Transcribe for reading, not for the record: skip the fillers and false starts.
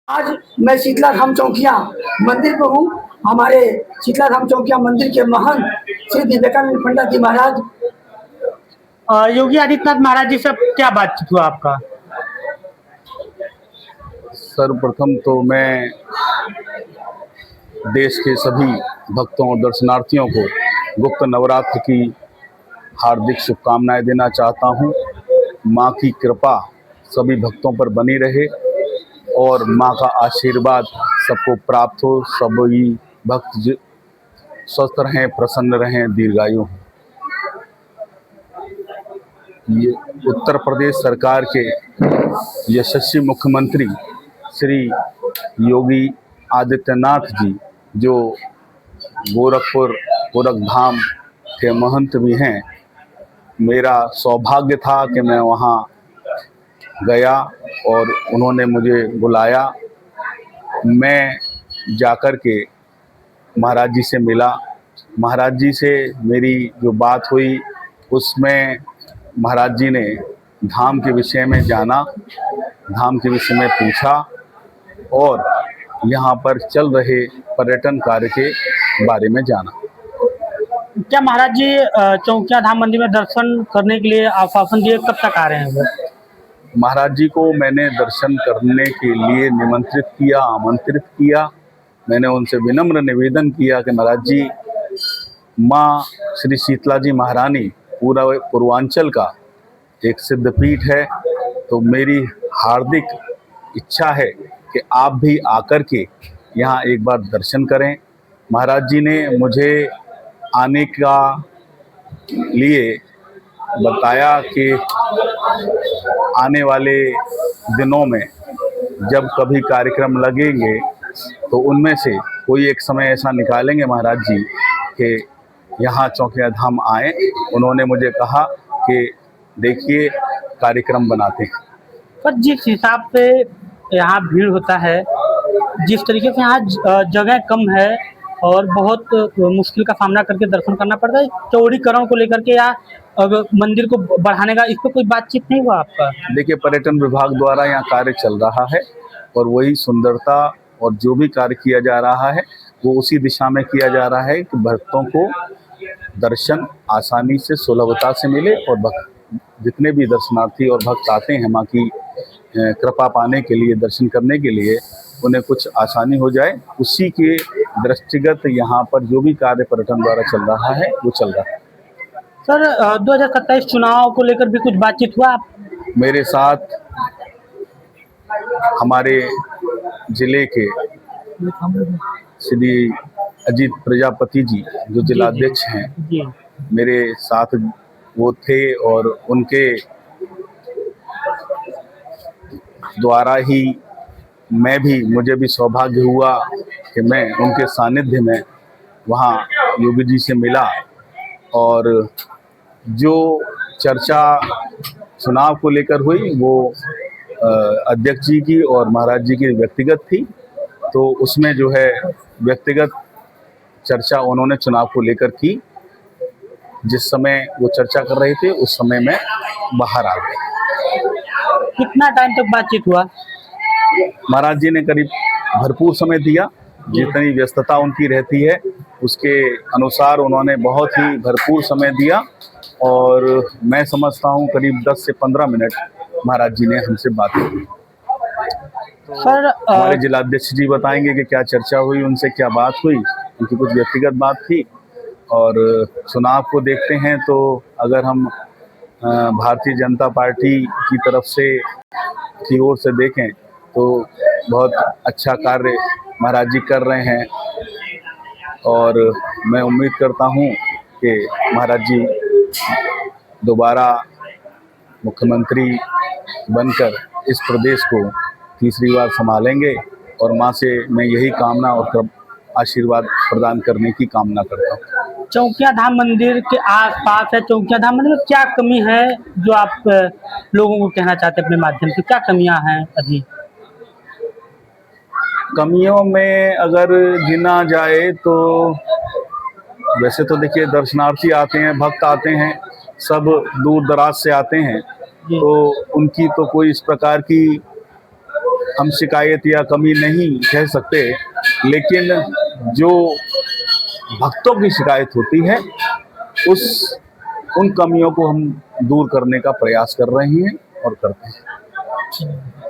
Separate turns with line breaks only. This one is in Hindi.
आज मैं शीतला धाम चौकिया मंदिर पर हूँ। हमारे शीतला धाम चौकिया मंदिर के महंत श्री विवेकानंद पंडित जी महाराज
योगी आदित्यनाथ महाराज जी से क्या बातचीत हुआ आपका?
सर्वप्रथम तो मैं देश के सभी भक्तों और दर्शनार्थियों को गुप्त नवरात्र की हार्दिक शुभकामनाएं देना चाहता हूं। मां की कृपा सभी भक्तों पर बनी रहे और मां का आशीर्वाद सबको प्राप्त हो। सभी भक्त स्वस्थ रहें, प्रसन्न रहें, दीर्घायु हों। ये उत्तर प्रदेश सरकार के यशस्वी मुख्यमंत्री श्री योगी आदित्यनाथ जी, जो गोरखधाम के महंत भी हैं, मेरा सौभाग्य था कि मैं वहाँ गया और उन्होंने मुझे बुलाया। मैं जाकर के महाराज जी से मिला। महाराज जी से मेरी जो बात हुई उसमें महाराज जी ने धाम के विषय में जाना, धाम के विषय में पूछा और यहाँ पर चल रहे पर्यटन कार्य के बारे में जाना।
क्या महाराज जी चौकिया धाम मंदिर में दर्शन करने के लिए आश्वासन दिए, कब तक आ रहे हैं वो?
महाराज जी को मैंने दर्शन करने के लिए निमंत्रित किया, आमंत्रित किया। मैंने उनसे विनम्र निवेदन किया कि महाराज जी, माँ श्री शीतला जी महारानी पूरा पूर्वांचल का एक सिद्धपीठ है, तो मेरी हार्दिक इच्छा है कि आप भी आकर के यहाँ एक बार दर्शन करें। महाराज जी ने मुझे आने का लिए बताया कि आने वाले दिनों में जब कभी कार्यक्रम लगेंगे तो उनमें से कोई एक समय ऐसा निकालेंगे महाराज जी कि यहाँ चौकिया धाम आए। उन्होंने मुझे कहा कि देखिए कार्यक्रम बनाते हैं।
पर जिस हिसाब से यहाँ भीड़ होता है, जिस तरीके से यहाँ जगह कम है और बहुत मुश्किल का सामना करके दर्शन करना पड़ता है, चौड़ीकरण को लेकर के या मंदिर को बढ़ाने का, इस पर कोई बातचीत नहीं हुआ आपका?
देखिए, पर्यटन विभाग द्वारा यहाँ कार्य चल रहा है और वही सुंदरता और जो भी कार्य किया जा रहा है वो उसी दिशा में किया जा रहा है कि भक्तों को दर्शन आसानी से सुलभता से मिले और जितने भी दर्शनार्थी और भक्त आते हैं माँ की कृपा पाने के लिए, दर्शन करने के लिए, उन्हें कुछ आसानी हो जाए। उसी के दृष्टिगत यहाँ पर जो भी कार्य पर्यटन द्वारा चल रहा है वो चल रहा है।
सर 2027 चुनाव को लेकर भी कुछ बातचीत हुआ?
मेरे साथ हमारे जिले के श्री अजीत प्रजापति जी जो जिलाध्यक्ष हैं, मेरे साथ वो थे और उनके द्वारा ही मुझे भी सौभाग्य हुआ कि मैं उनके सानिध्य में वहाँ योगी जी से मिला और जो चर्चा चुनाव को लेकर हुई वो अध्यक्ष जी की और महाराज जी की व्यक्तिगत थी। तो उसमें जो है व्यक्तिगत चर्चा उन्होंने चुनाव को लेकर की। जिस समय वो चर्चा कर रहे थे उस समय मैं बाहर आ गया।
कितना टाइम तक बातचीत हुआ?
महाराज जी ने करीब भरपूर समय दिया। जितनी व्यस्तता उनकी रहती है उसके अनुसार उन्होंने बहुत ही भरपूर समय दिया और मैं समझता हूँ करीब 10 से 15 मिनट महाराज जी ने हमसे बात की।
सर
हमारे जिलाध्यक्ष जी बताएंगे कि क्या चर्चा हुई, उनसे क्या बात हुई। उनकी कुछ व्यक्तिगत बात थी और चुनाव को देखते हैं तो अगर हम भारतीय जनता पार्टी की तरफ से की ओर से देखें तो बहुत अच्छा कार्य महाराज जी कर रहे हैं और मैं उम्मीद करता हूं कि महाराज जी दोबारा मुख्यमंत्री बनकर इस प्रदेश को तीसरी बार संभालेंगे और मां से मैं यही कामना और आशीर्वाद प्रदान करने की कामना करता हूँ।
चौकिया धाम मंदिर के आसपास है, चौकिया धाम मंदिर में क्या कमी है जो आप लोगों को कहना चाहते हैं अपने माध्यम से? क्या कमियां हैं अभी?
कमियों में अगर गिना जाए तो वैसे तो देखिए दर्शनार्थी आते हैं, भक्त आते हैं, सब दूर दराज से आते हैं, तो उनकी तो कोई इस प्रकार की हम शिकायत या कमी नहीं कह सकते, लेकिन जो भक्तों की शिकायत होती है उन कमियों को हम दूर करने का प्रयास कर रहे हैं और करते हैं।